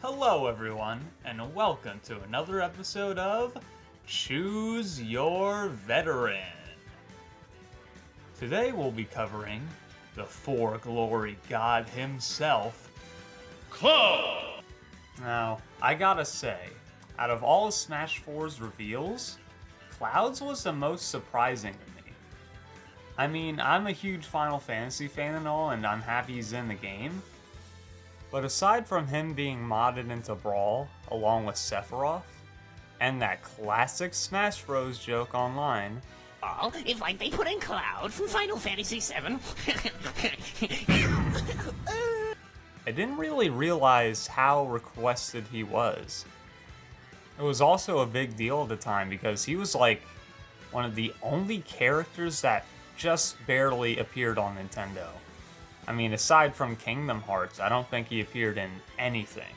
Hello, everyone, and welcome to another episode of Choose Your Veteran. Today we'll be covering the For Glory God himself, Cloud! Now, I gotta say, out of all of Smash 4's reveals, Cloud's was the most surprising to me. I mean, I'm a huge Final Fantasy fan and all, and I'm happy he's in the game. But aside from him being modded into Brawl, along with Sephiroth, and that classic Smash Bros. Joke online, If like they put in Cloud from Final Fantasy VII. I didn't really realize how requested he was. It was also a big deal at the time because he was like one of the only characters that just barely appeared on Nintendo. I mean, aside from Kingdom Hearts, I don't think he appeared in anything,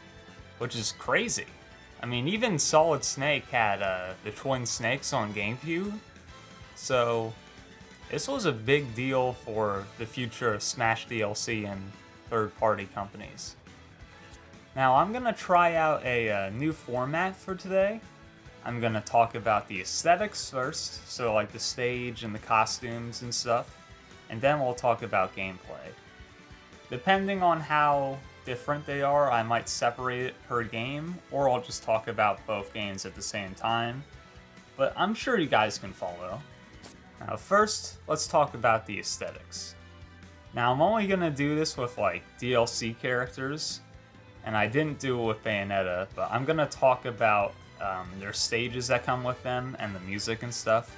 which is crazy. I mean, even Solid Snake had the Twin Snakes on GameCube, so this was a big deal for the future of Smash DLC and third-party companies. Now, I'm going to try out a new format for today. I'm going to talk about the aesthetics first, so like the stage and the costumes and stuff, and then we'll talk about gameplay. Depending on how different they are, I might separate it per game, or I'll just talk about both games at the same time. But I'm sure you guys can follow. Now first, let's talk about the aesthetics. Now I'm only going to do this with like DLC characters, and I didn't do it with Bayonetta, but I'm going to talk about their stages that come with them and the music and stuff,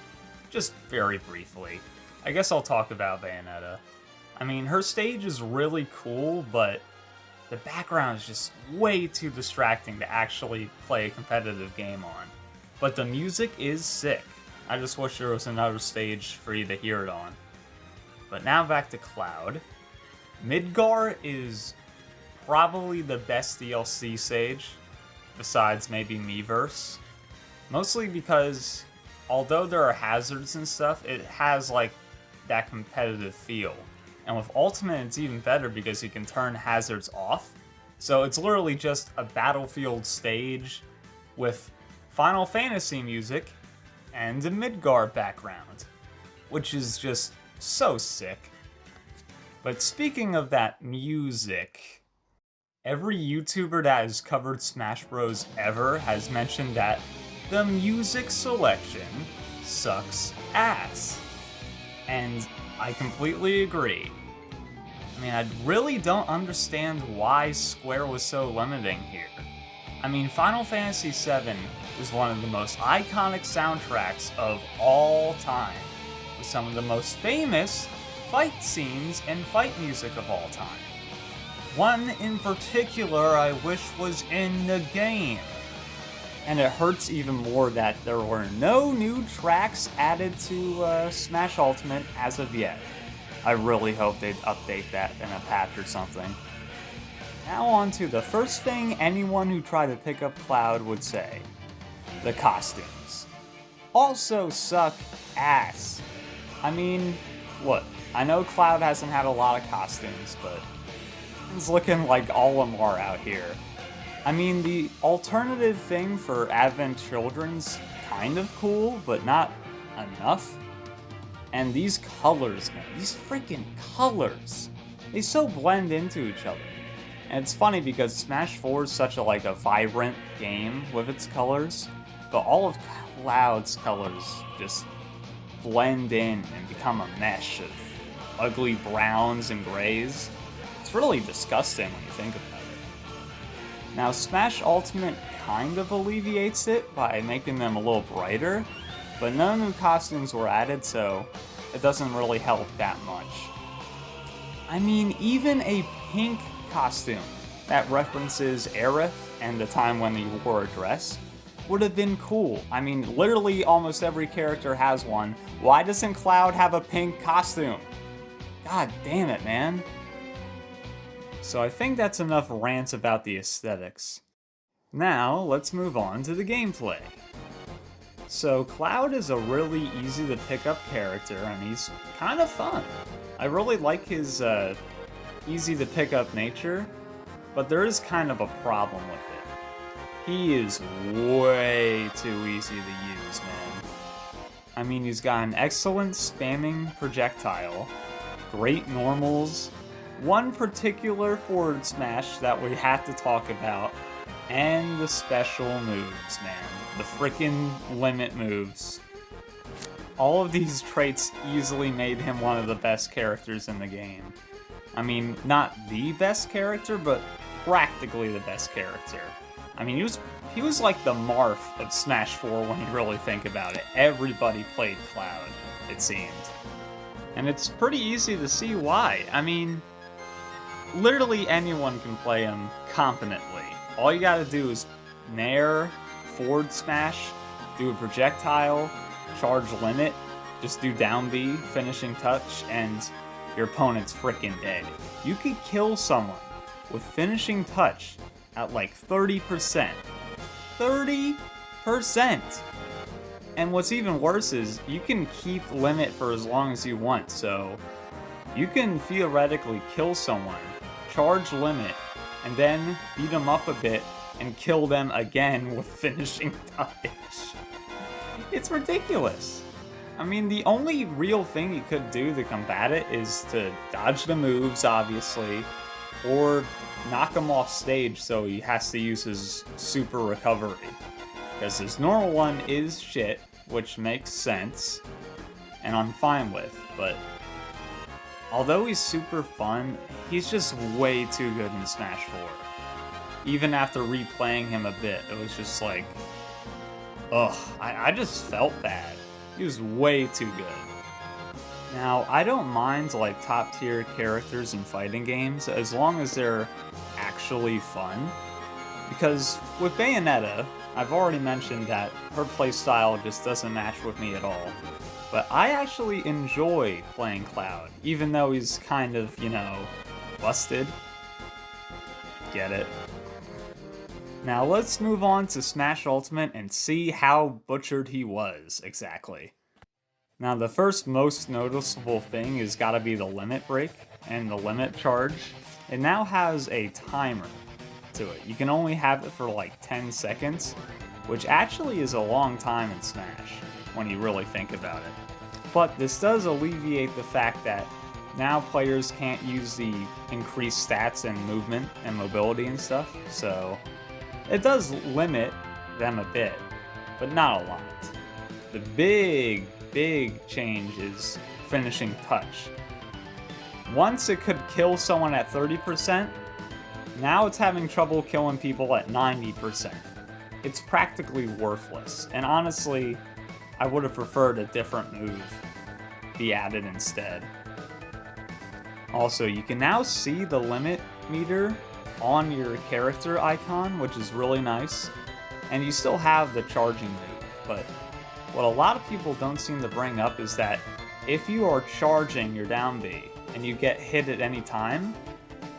just very briefly. I guess I'll talk about Bayonetta. I mean, her stage is really cool, but the background is just way too distracting to actually play a competitive game on. But the music is sick. I just wish there was another stage for you to hear it on. But now back to Cloud. Midgar is probably the best DLC stage, besides maybe Miiverse. Mostly because, although there are hazards and stuff, it has like that competitive feel. And with Ultimate, it's even better because you can turn hazards off. So it's literally just a battlefield stage with Final Fantasy music and a Midgar background, which is just so sick. But speaking of that music, every YouTuber that has covered Smash Bros. Ever has mentioned that the music selection sucks ass. And I completely agree. I mean, I really don't understand why Square was so limiting here. I mean, Final Fantasy VII is one of the most iconic soundtracks of all time, with some of the most famous fight scenes and fight music of all time. One in particular I wish was in the game. And it hurts even more that there were no new tracks added to Smash Ultimate as of yet. I really hope they'd update that in a patch or something. Now on to the first thing anyone who tried to pick up Cloud would say. The costumes. Also suck ass. I mean, look, I know Cloud hasn't had a lot of costumes, but it's looking like Olimar out here. I mean, the alternative thing for Advent Children's kind of cool, but not enough. And these colors, man, these freaking colors, they so blend into each other. And it's funny because Smash 4 is such a vibrant game with its colors, but all of Cloud's colors just blend in and become a mesh of ugly browns and grays. It's really disgusting when you think about it. Now, Smash Ultimate kind of alleviates it by making them a little brighter, but no new costumes were added, so it doesn't really help that much. I mean, even a pink costume that references Aerith and the time when he wore a dress would have been cool. I mean, literally almost every character has one. Why doesn't Cloud have a pink costume? God damn it, man. So I think that's enough rants about the aesthetics. Now, let's move on to the gameplay. So Cloud is a really easy to pick up character, and he's kind of fun. I really like his easy to pick up nature, but there is kind of a problem with it. He is way too easy to use, man. I mean, he's got an excellent spamming projectile, great normals, one particular forward smash that we have to talk about, and the special moves, man. The frickin' limit moves. All of these traits easily made him one of the best characters in the game. I mean, not the best character, but practically the best character. I mean, he was like the Marth of Smash 4 when you really think about it. Everybody played Cloud, it seemed. And it's pretty easy to see why. I mean, literally anyone can play him competently. All you gotta do is nair, forward smash, do a projectile, charge limit, just do down B, finishing touch, and your opponent's freaking dead. You could kill someone with finishing touch at like 30%. 30%! And what's even worse is you can keep limit for as long as you want, so you can theoretically kill someone, charge limit, and then beat them up a bit and kill them again with finishing touch. It's ridiculous. I mean, the only real thing you could do to combat it is to dodge the moves, obviously, or knock him off stage so he has to use his super recovery. Because his normal one is shit, which makes sense, and I'm fine with, but although he's super fun, he's just way too good in Smash 4. Even after replaying him a bit, it was just like, ugh, I just felt bad. He was way too good. Now, I don't mind like top tier characters in fighting games as long as they're actually fun. Because with Bayonetta, I've already mentioned that her playstyle just doesn't match with me at all. But I actually enjoy playing Cloud, even though he's kind of, you know, busted. Get it? Now let's move on to Smash Ultimate and see how butchered he was, exactly. Now the first most noticeable thing has gotta be the limit break and the limit charge. It now has a timer to it. You can only have it for like 10 seconds, which actually is a long time in Smash, when you really think about it. But this does alleviate the fact that now players can't use the increased stats and movement and mobility and stuff, so it does limit them a bit, but not a lot. The big change is finishing touch. Once it could kill someone at 30%, now it's having trouble killing people at 90%. It's practically worthless, and honestly, I would have preferred a different move be added instead. Also, you can now see the limit meter on your character icon, which is really nice, and you still have the charging move, but what a lot of people don't seem to bring up is that if you are charging your down B and you get hit at any time,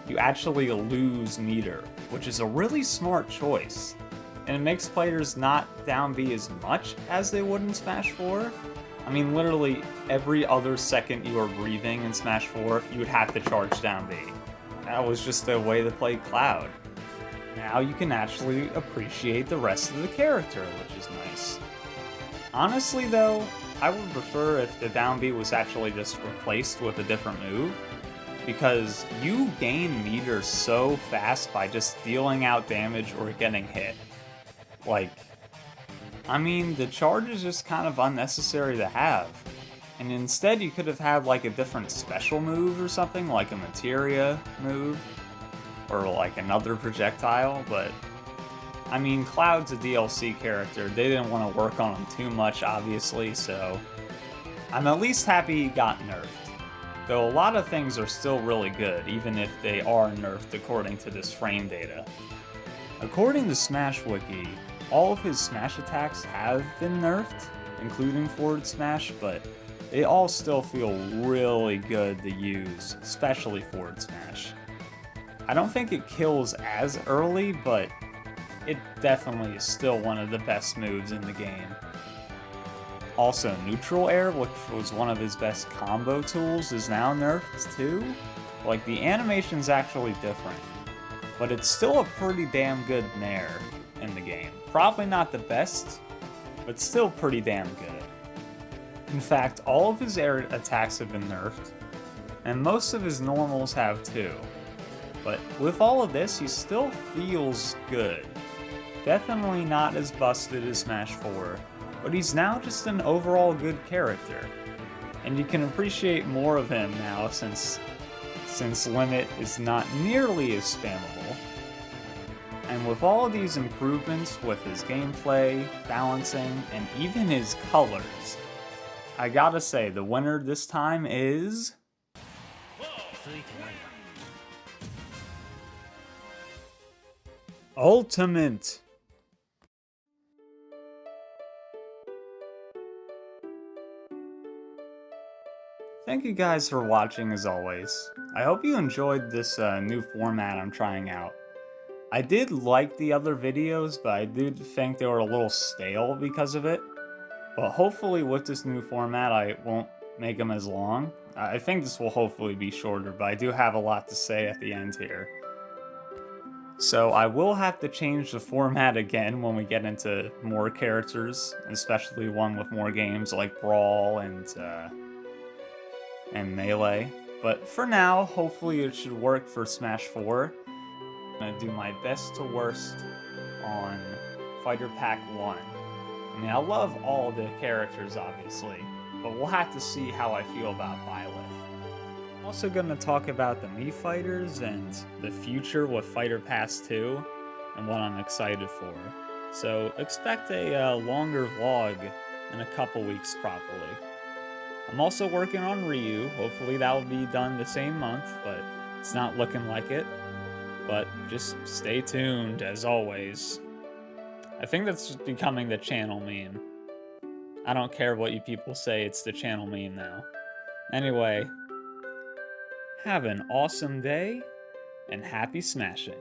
you actually lose meter, which is a really smart choice, and it makes players not down B as much as they would in Smash 4. I mean, literally every other second you are breathing in Smash 4, you would have to charge down B. That was just the way to play Cloud. Now you can actually appreciate the rest of the character, which is nice. Honestly though, I would prefer if the down B was actually just replaced with a different move, because you gain meter so fast by just dealing out damage or getting hit. Like, I mean, the charge is just kind of unnecessary to have. And instead you could have had like a different special move or something, like a materia move, or like another projectile, but I mean, Cloud's a DLC character. They didn't want to work on him too much, obviously, so I'm at least happy he got nerfed. Though a lot of things are still really good, even if they are nerfed according to this frame data. According to Smash Wiki, all of his Smash attacks have been nerfed, including forward smash, but they all still feel really good to use, especially forward smash. I don't think it kills as early, but it definitely is still one of the best moves in the game. Also, neutral air, which was one of his best combo tools, is now nerfed too. Like, the animation's actually different, but it's still a pretty damn good nair. in the game. Probably not the best, but still pretty damn good. In fact, all of his air attacks have been nerfed, and most of his normals have too. But with all of this, he still feels good. Definitely not as busted as Smash 4, but he's now just an overall good character. And you can appreciate more of him now since Limit is not nearly as spammable. And with all of these improvements with his gameplay, balancing, and even his colors, I gotta say, the winner this time is... Ultimate! Thank you guys for watching as always. I hope you enjoyed this new format I'm trying out. I did like the other videos, but I did think they were a little stale because of it. But hopefully with this new format I won't make them as long. I think this will hopefully be shorter, but I do have a lot to say at the end here. So I will have to change the format again when we get into more characters, especially one with more games like Brawl and Melee. But for now, hopefully it should work for Smash 4. I'm gonna do my best to worst on Fighter Pack 1. I mean, I love all the characters, obviously, but we'll have to see how I feel about Byleth. I'm also gonna talk about the Mii Fighters and the future with Fighter Pass 2 and what I'm excited for. So expect a longer vlog in a couple weeks, probably. I'm also working on Ryu. Hopefully that will be done the same month, but it's not looking like it. But just stay tuned, as always. I think that's becoming the channel meme. I don't care what you people say, it's the channel meme now. Anyway, have an awesome day, and happy smashing.